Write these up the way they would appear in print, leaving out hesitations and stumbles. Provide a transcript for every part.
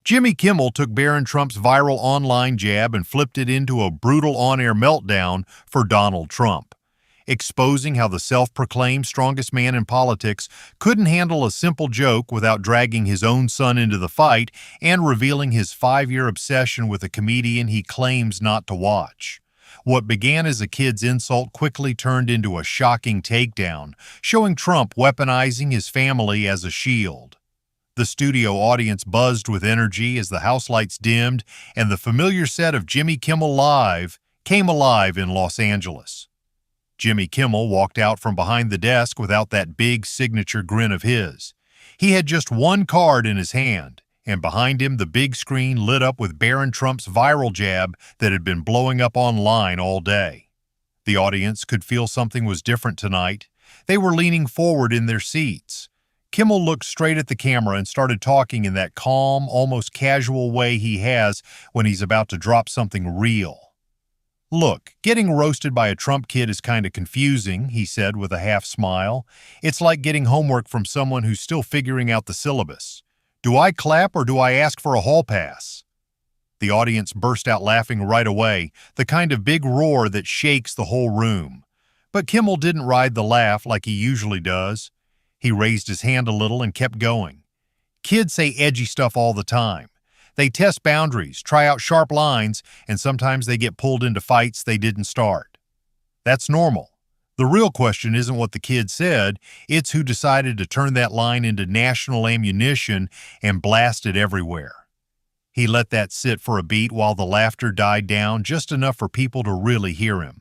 Jimmy Kimmel took Barron Trump's viral online jab and flipped it into a brutal on-air meltdown for Donald Trump, exposing how the self-proclaimed strongest man in politics couldn't handle a simple joke without dragging his own son into the fight and revealing his 5-year obsession with a comedian he claims not to watch. What began as a kid's insult quickly turned into a shocking takedown, showing Trump weaponizing his family as a shield. The studio audience buzzed with energy as the house lights dimmed and the familiar set of Jimmy Kimmel Live came alive in Los Angeles. Jimmy Kimmel walked out from behind the desk without that big signature grin of his. He had just one card in his hand, and behind him the big screen lit up with Barron Trump's viral jab that had been blowing up online all day. The audience could feel something was different tonight. They were leaning forward in their seats. Kimmel looked straight at the camera and started talking in that calm, almost casual way he has when he's about to drop something real. "Look, getting roasted by a Trump kid is kind of confusing," he said with a half smile. "It's like getting homework from someone who's still figuring out the syllabus. Do I clap or do I ask for a hall pass?" The audience burst out laughing right away, the kind of big roar that shakes the whole room. But Kimmel didn't ride the laugh like he usually does. He raised his hand a little and kept going. Kids say edgy stuff all the time. They test boundaries, try out sharp lines, and sometimes they get pulled into fights they didn't start. That's normal. The real question isn't what the kid said, it's who decided to turn that line into national ammunition and blast it everywhere. He let that sit for a beat while the laughter died down just enough for people to really hear him.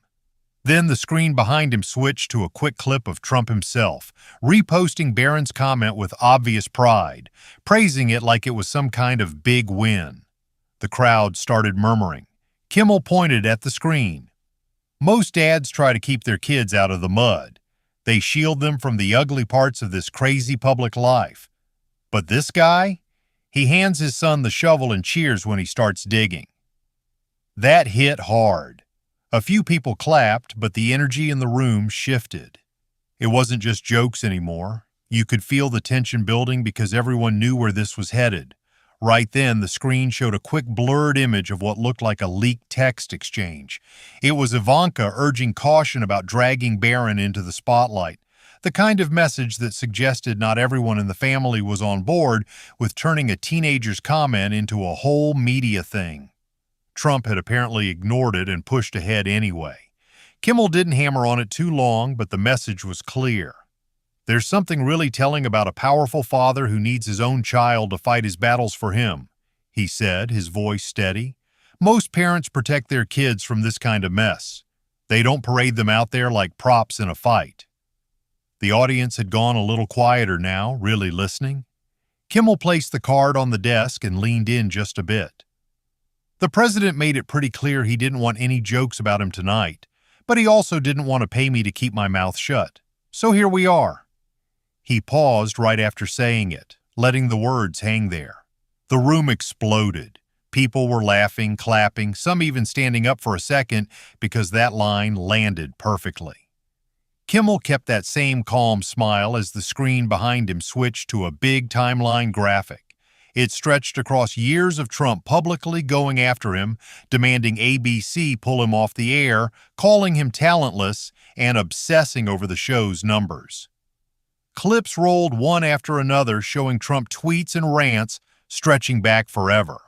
Then the screen behind him switched to a quick clip of Trump himself, reposting Barron's comment with obvious pride, praising it like it was some kind of big win. The crowd started murmuring. Kimmel pointed at the screen. Most dads try to keep their kids out of the mud. They shield them from the ugly parts of this crazy public life. But this guy? He hands his son the shovel and cheers when he starts digging. That hit hard. A few people clapped, but the energy in the room shifted. It wasn't just jokes anymore. You could feel the tension building because everyone knew where this was headed. Right then, the screen showed a quick blurred image of what looked like a leaked text exchange. It was Ivanka urging caution about dragging Barron into the spotlight, the kind of message that suggested not everyone in the family was on board with turning a teenager's comment into a whole media thing. Trump had apparently ignored it and pushed ahead anyway. Kimmel didn't hammer on it too long, but the message was clear. There's something really telling about a powerful father who needs his own child to fight his battles for him, he said, his voice steady. Most parents protect their kids from this kind of mess. They don't parade them out there like props in a fight. The audience had gone a little quieter now, really listening. Kimmel placed the card on the desk and leaned in just a bit. The president made it pretty clear he didn't want any jokes about him tonight, but he also didn't want to pay me to keep my mouth shut. So here we are. He paused right after saying it, letting the words hang there. The room exploded. People were laughing, clapping, some even standing up for a second because that line landed perfectly. Kimmel kept that same calm smile as the screen behind him switched to a big timeline graphic. It stretched across years of Trump publicly going after him, demanding ABC pull him off the air, calling him talentless, and obsessing over the show's numbers. Clips rolled one after another showing Trump tweets and rants stretching back forever.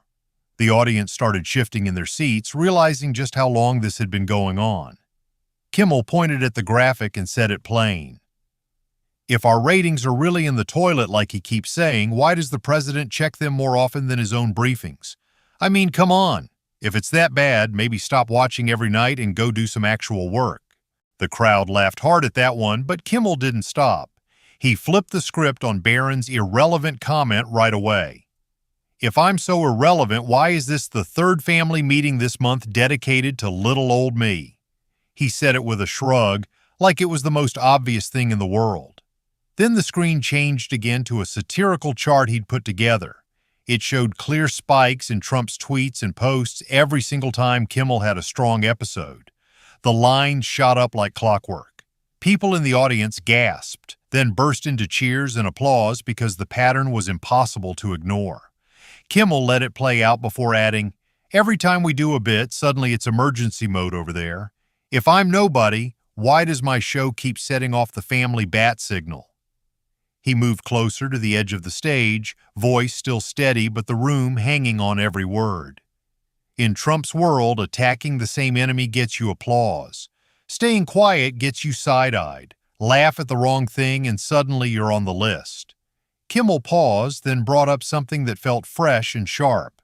The audience started shifting in their seats, realizing just how long this had been going on. Kimmel pointed at the graphic and said it plain. If our ratings are really in the toilet like he keeps saying, why does the president check them more often than his own briefings? I mean, come on. If it's that bad, maybe stop watching every night and go do some actual work. The crowd laughed hard at that one, but Kimmel didn't stop. He flipped the script on Barron's irrelevant comment right away. If I'm so irrelevant, why is this the third family meeting this month dedicated to little old me? He said it with a shrug, like it was the most obvious thing in the world. Then the screen changed again to a satirical chart he'd put together. It showed clear spikes in Trump's tweets and posts every single time Kimmel had a strong episode. The lines shot up like clockwork. People in the audience gasped, then burst into cheers and applause because the pattern was impossible to ignore. Kimmel let it play out before adding, "Every time we do a bit, suddenly it's emergency mode over there. If I'm nobody, why does my show keep setting off the family bat signal?" He moved closer to the edge of the stage, voice still steady but the room hanging on every word. In Trump's world, attacking the same enemy gets you applause. Staying quiet gets you side-eyed. Laugh at the wrong thing and suddenly you're on the list. Kimmel paused, then brought up something that felt fresh and sharp.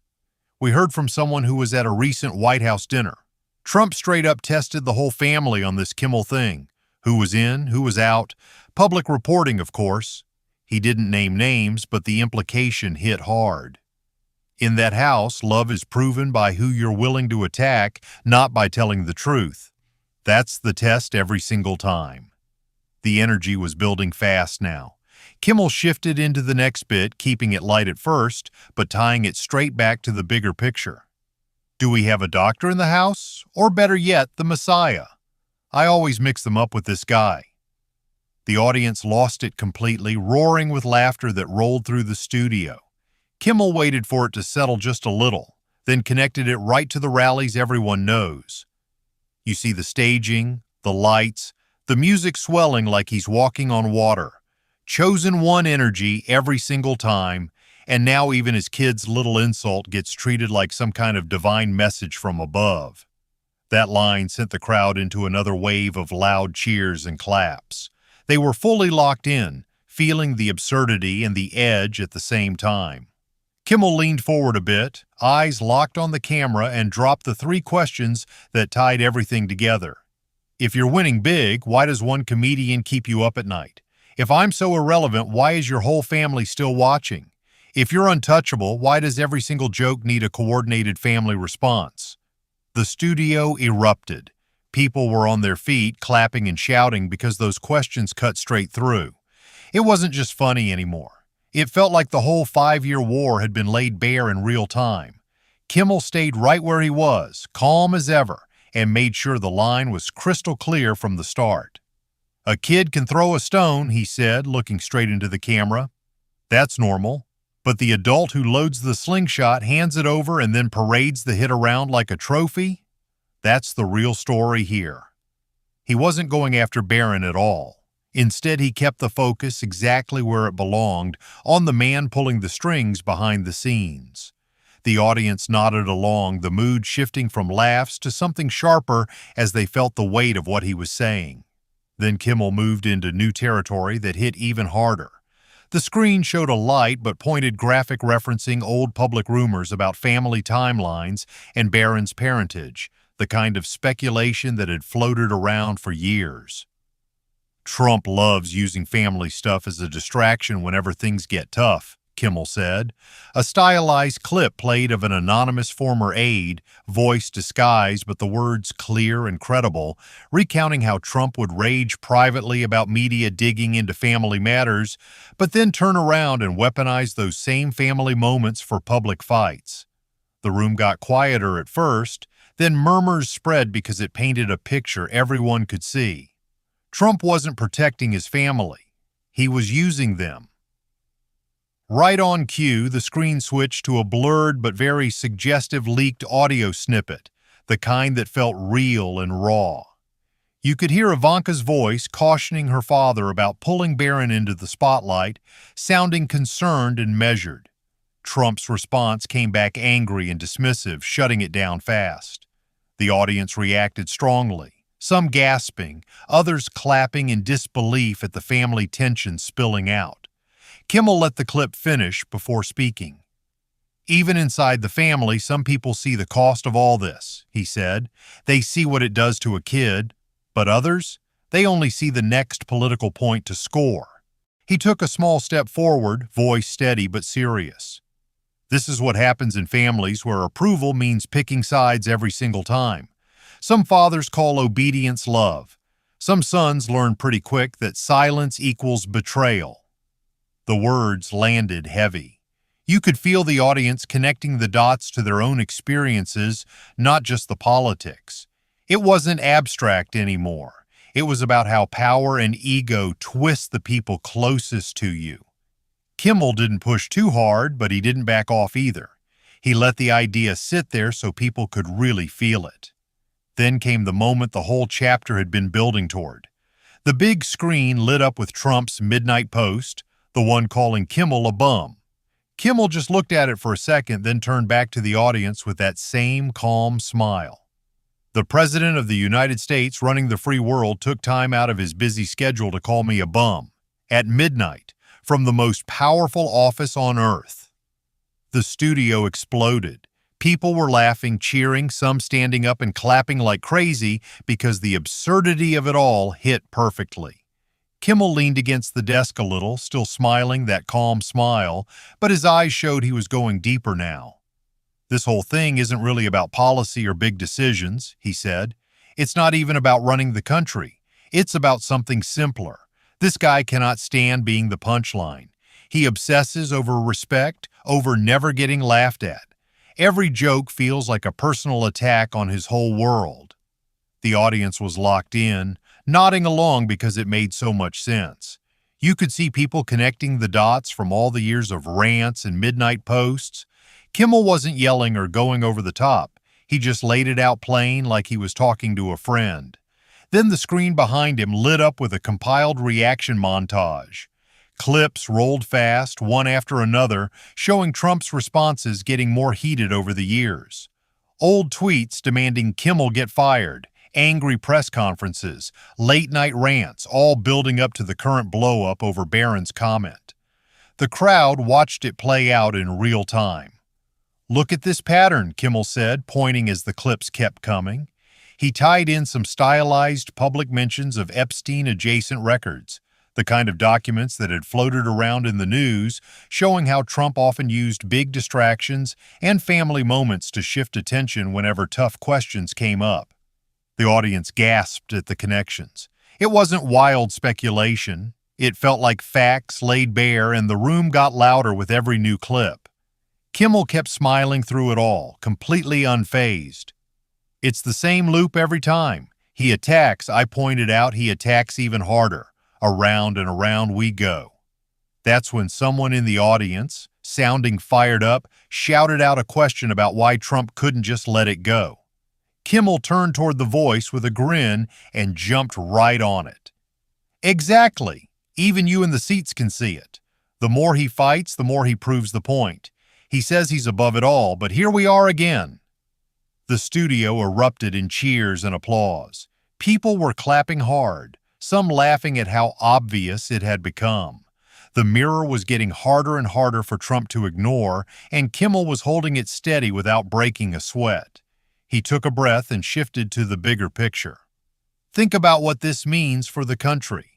"We heard from someone who was at a recent White House dinner. Trump straight up tested the whole family on this Kimmel thing. Who was in, who was out. Public reporting, of course." He didn't name names, but the implication hit hard. In that house, love is proven by who you're willing to attack, not by telling the truth. That's the test every single time. The energy was building fast now. Kimmel shifted into the next bit, keeping it light at first, but tying it straight back to the bigger picture. "Do we have a doctor in the house? Or better yet, the Messiah? I always mix them up with this guy." The audience lost it completely, roaring with laughter that rolled through the studio. Kimmel waited for it to settle just a little, then connected it right to the rallies everyone knows. You see the staging, the lights, the music swelling like he's walking on water. Chosen one energy every single time, and now even his kid's little insult gets treated like some kind of divine message from above. That line sent the crowd into another wave of loud cheers and claps. They were fully locked in, feeling the absurdity and the edge at the same time. Kimmel leaned forward a bit, eyes locked on the camera, and dropped the 3 questions that tied everything together. If you're winning big, why does one comedian keep you up at night? If I'm so irrelevant, why is your whole family still watching? If you're untouchable, why does every single joke need a coordinated family response? The studio erupted. People were on their feet, clapping and shouting because those questions cut straight through. It wasn't just funny anymore. It felt like the whole 5-year war had been laid bare in real time. Kimmel stayed right where he was, calm as ever, and made sure the line was crystal clear from the start. "A kid can throw a stone," he said, looking straight into the camera. "That's normal. But the adult who loads the slingshot, hands it over, and then parades the hit around like a trophy? That's the real story here." He wasn't going after Barron at all. Instead, he kept the focus exactly where it belonged, on the man pulling the strings behind the scenes. The audience nodded along, the mood shifting from laughs to something sharper as they felt the weight of what he was saying. Then Kimmel moved into new territory that hit even harder. The screen showed a light but pointed graphic referencing old public rumors about family timelines and Barron's parentage, the kind of speculation that had floated around for years. "Trump loves using family stuff as a distraction whenever things get tough," Kimmel said. A stylized clip played of an anonymous former aide, voice disguised but the words clear and credible, recounting how Trump would rage privately about media digging into family matters, but then turn around and weaponize those same family moments for public fights. The room got quieter at first, then murmurs spread because it painted a picture everyone could see. Trump wasn't protecting his family. He was using them. Right on cue, the screen switched to a blurred but very suggestive leaked audio snippet, the kind that felt real and raw. You could hear Ivanka's voice cautioning her father about pulling Barron into the spotlight, sounding concerned and measured. Trump's response came back angry and dismissive, shutting it down fast. The audience reacted strongly, some gasping, others clapping in disbelief at the family tension spilling out. Kimmel let the clip finish before speaking. "Even inside the family, some people see the cost of all this," he said. "They see what it does to a kid, but others, they only see the next political point to score." He took a small step forward, voice steady but serious. "This is what happens in families where approval means picking sides every single time. Some fathers call obedience love. Some sons learn pretty quick that silence equals betrayal." The words landed heavy. You could feel the audience connecting the dots to their own experiences, not just the politics. It wasn't abstract anymore. It was about how power and ego twist the people closest to you. Kimmel didn't push too hard, but he didn't back off either. He let the idea sit there so people could really feel it. Then came the moment the whole chapter had been building toward. The big screen lit up with Trump's midnight post, the one calling Kimmel a bum. Kimmel just looked at it for a second, then turned back to the audience with that same calm smile. The President of the United States running the free world took time out of his busy schedule to call me a bum, at midnight, from the most powerful office on earth. The studio exploded. People were laughing, cheering, some standing up and clapping like crazy because the absurdity of it all hit perfectly. Kimmel leaned against the desk a little, still smiling that calm smile, but his eyes showed he was going deeper now. "This whole thing isn't really about policy or big decisions," he said. "It's not even about running the country. It's about something simpler. This guy cannot stand being the punchline. He obsesses over respect, over never getting laughed at. Every joke feels like a personal attack on his whole world." The audience was locked in, nodding along because it made so much sense. You could see people connecting the dots from all the years of rants and midnight posts. Kimmel wasn't yelling or going over the top. He just laid it out plain like he was talking to a friend. Then the screen behind him lit up with a compiled reaction montage. Clips rolled fast, one after another, showing Trump's responses getting more heated over the years. Old tweets demanding Kimmel get fired, angry press conferences, late-night rants, all building up to the current blow-up over Barron's comment. The crowd watched it play out in real time. "Look at this pattern," Kimmel said, pointing as the clips kept coming. He tied in some stylized public mentions of Epstein-adjacent records, the kind of documents that had floated around in the news, showing how Trump often used big distractions and family moments to shift attention whenever tough questions came up. The audience gasped at the connections. It wasn't wild speculation. It felt like facts laid bare, and the room got louder with every new clip. Kimmel kept smiling through it all, completely unfazed. "It's the same loop every time. He attacks, I pointed out, he attacks even harder. Around and around we go." That's when someone in the audience, sounding fired up, shouted out a question about why Trump couldn't just let it go. Kimmel turned toward the voice with a grin and jumped right on it. "Exactly. Even you in the seats can see it. The more he fights, the more he proves the point. He says he's above it all, but here we are again." The studio erupted in cheers and applause. People were clapping hard, some laughing at how obvious it had become. The mirror was getting harder and harder for Trump to ignore, and Kimmel was holding it steady without breaking a sweat. He took a breath and shifted to the bigger picture. "Think about what this means for the country.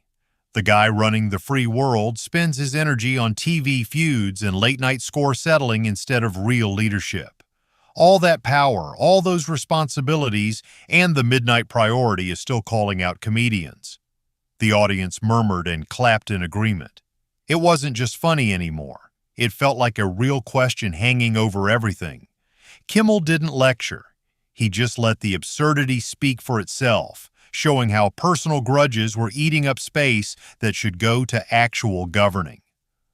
The guy running the free world spends his energy on TV feuds and late-night score settling instead of real leadership. All that power, all those responsibilities, and the midnight priority is still calling out comedians." The audience murmured and clapped in agreement. It wasn't just funny anymore. It felt like a real question hanging over everything. Kimmel didn't lecture. He just let the absurdity speak for itself, showing how personal grudges were eating up space that should go to actual governing.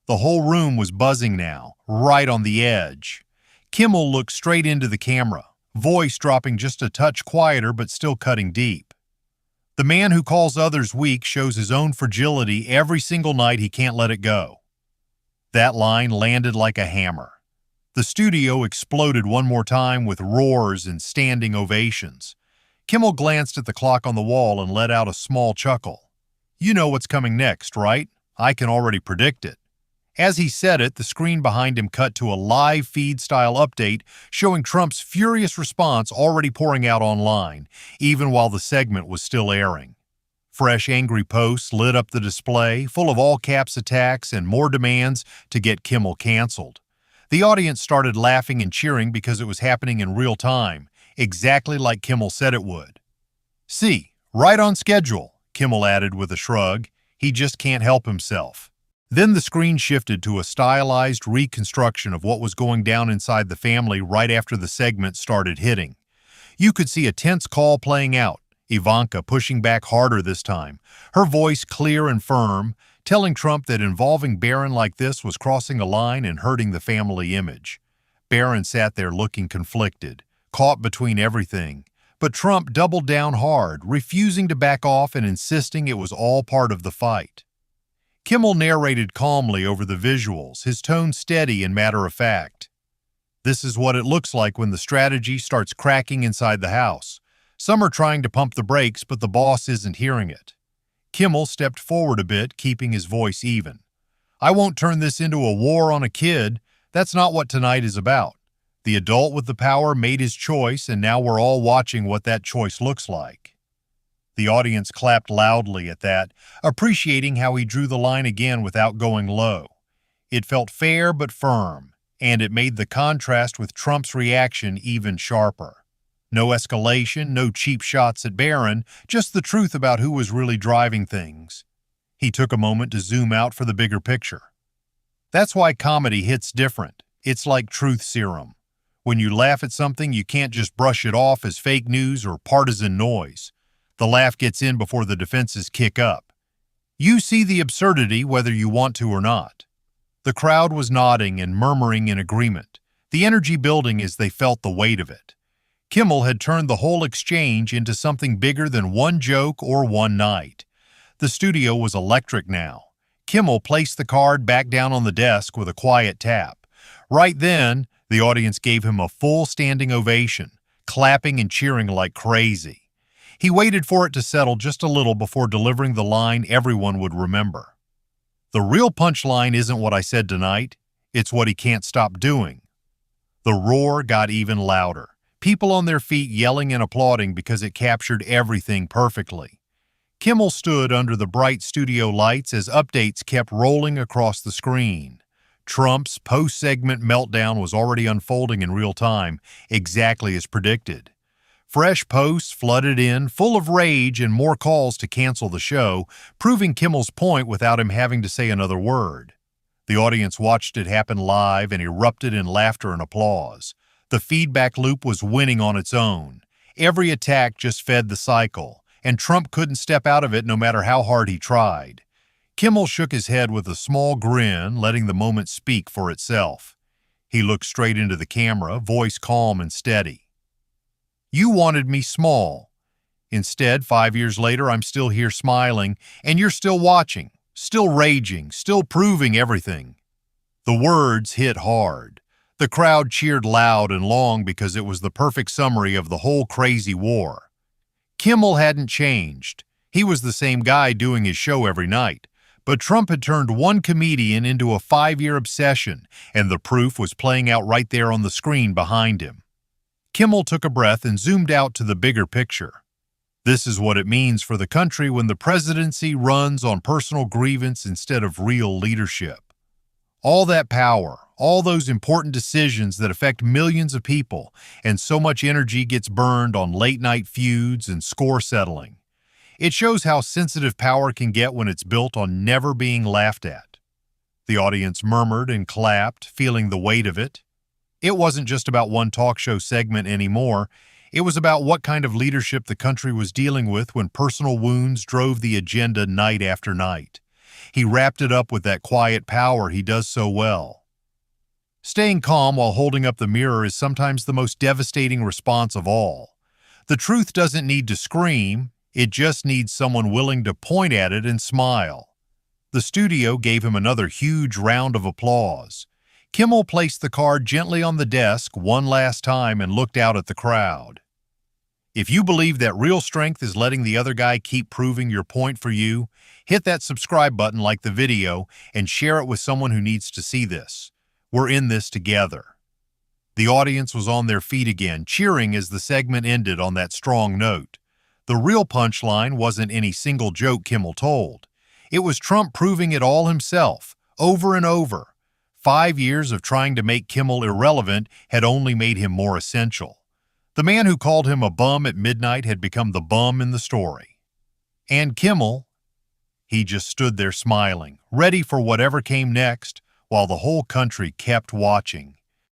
The whole room was buzzing now, right on the edge. Kimmel looked straight into the camera, voice dropping just a touch quieter but still cutting deep. "The man who calls others weak shows his own fragility every single night he can't let it go." That line landed like a hammer. The studio exploded one more time with roars and standing ovations. Kimmel glanced at the clock on the wall and let out a small chuckle. "You know what's coming next, right? I can already predict it." As he said it, the screen behind him cut to a live feed-style update showing Trump's furious response already pouring out online, even while the segment was still airing. Fresh angry posts lit up the display, full of all-caps attacks and more demands to get Kimmel canceled. The audience started laughing and cheering because it was happening in real time, exactly like Kimmel said it would. "See, right on schedule," Kimmel added with a shrug. "He just can't help himself." Then the screen shifted to a stylized reconstruction of what was going down inside the family right after the segment started hitting. You could see a tense call playing out, Ivanka pushing back harder this time, her voice clear and firm, telling Trump that involving Barron like this was crossing a line and hurting the family image. Barron sat there looking conflicted, caught between everything. But Trump doubled down hard, refusing to back off and insisting it was all part of the fight. Kimmel narrated calmly over the visuals, his tone steady and matter-of-fact. This is what it looks like when the strategy starts cracking inside the house. Some are trying to pump the brakes, but the boss isn't hearing it. Kimmel stepped forward a bit, keeping his voice even. I won't turn this into a war on a kid. That's not what tonight is about. The adult with the power made his choice, and now we're all watching what that choice looks like. The audience clapped loudly at that, appreciating how he drew the line again without going low. It felt fair but firm, and it made the contrast with Trump's reaction even sharper. No escalation, no cheap shots at Barron, just the truth about who was really driving things. He took a moment to zoom out for the bigger picture. That's why comedy hits different. It's like truth serum. When you laugh at something, you can't just brush it off as fake news or partisan noise. The laugh gets in before the defenses kick up. You see the absurdity whether you want to or not. The crowd was nodding and murmuring in agreement, the energy building as they felt the weight of it. Kimmel had turned the whole exchange into something bigger than one joke or one night. The studio was electric now. Kimmel placed the card back down on the desk with a quiet tap. Right then, the audience gave him a full standing ovation, clapping and cheering like crazy. He waited for it to settle just a little before delivering the line everyone would remember. The real punchline isn't what I said tonight, it's what he can't stop doing. The roar got even louder, people on their feet yelling and applauding because it captured everything perfectly. Kimmel stood under the bright studio lights as updates kept rolling across the screen. Trump's post-segment meltdown was already unfolding in real time, exactly as predicted. Fresh posts flooded in, full of rage and more calls to cancel the show, proving Kimmel's point without him having to say another word. The audience watched it happen live and erupted in laughter and applause. The feedback loop was winning on its own. Every attack just fed the cycle, and Trump couldn't step out of it no matter how hard he tried. Kimmel shook his head with a small grin, letting the moment speak for itself. He looked straight into the camera, voice calm and steady. You wanted me small. Instead, 5 years later, I'm still here smiling, and you're still watching, still raging, still proving everything. The words hit hard. The crowd cheered loud and long because it was the perfect summary of the whole crazy war. Kimmel hadn't changed. He was the same guy doing his show every night. But Trump had turned one comedian into a 5-year obsession, and the proof was playing out right there on the screen behind him. Kimmel took a breath and zoomed out to the bigger picture. This is what it means for the country when the presidency runs on personal grievance instead of real leadership. All that power, all those important decisions that affect millions of people, and so much energy gets burned on late-night feuds and score settling. It shows how sensitive power can get when it's built on never being laughed at. The audience murmured and clapped, feeling the weight of it. It wasn't just about one talk show segment anymore. It was about what kind of leadership the country was dealing with when personal wounds drove the agenda night after night. He wrapped it up with that quiet power he does so well. Staying calm while holding up the mirror is sometimes the most devastating response of all. The truth doesn't need to scream. It just needs someone willing to point at it and smile. The studio gave him another huge round of applause. Kimmel placed the card gently on the desk one last time and looked out at the crowd. If you believe that real strength is letting the other guy keep proving your point for you, hit that subscribe button, like the video, and share it with someone who needs to see this. We're in this together. The audience was on their feet again, cheering as the segment ended on that strong note. The real punchline wasn't any single joke Kimmel told. It was Trump proving it all himself, over and over. 5 years of trying to make Kimmel irrelevant had only made him more essential. The man who called him a bum at midnight had become the bum in the story. And Kimmel, he just stood there smiling, ready for whatever came next, while the whole country kept watching.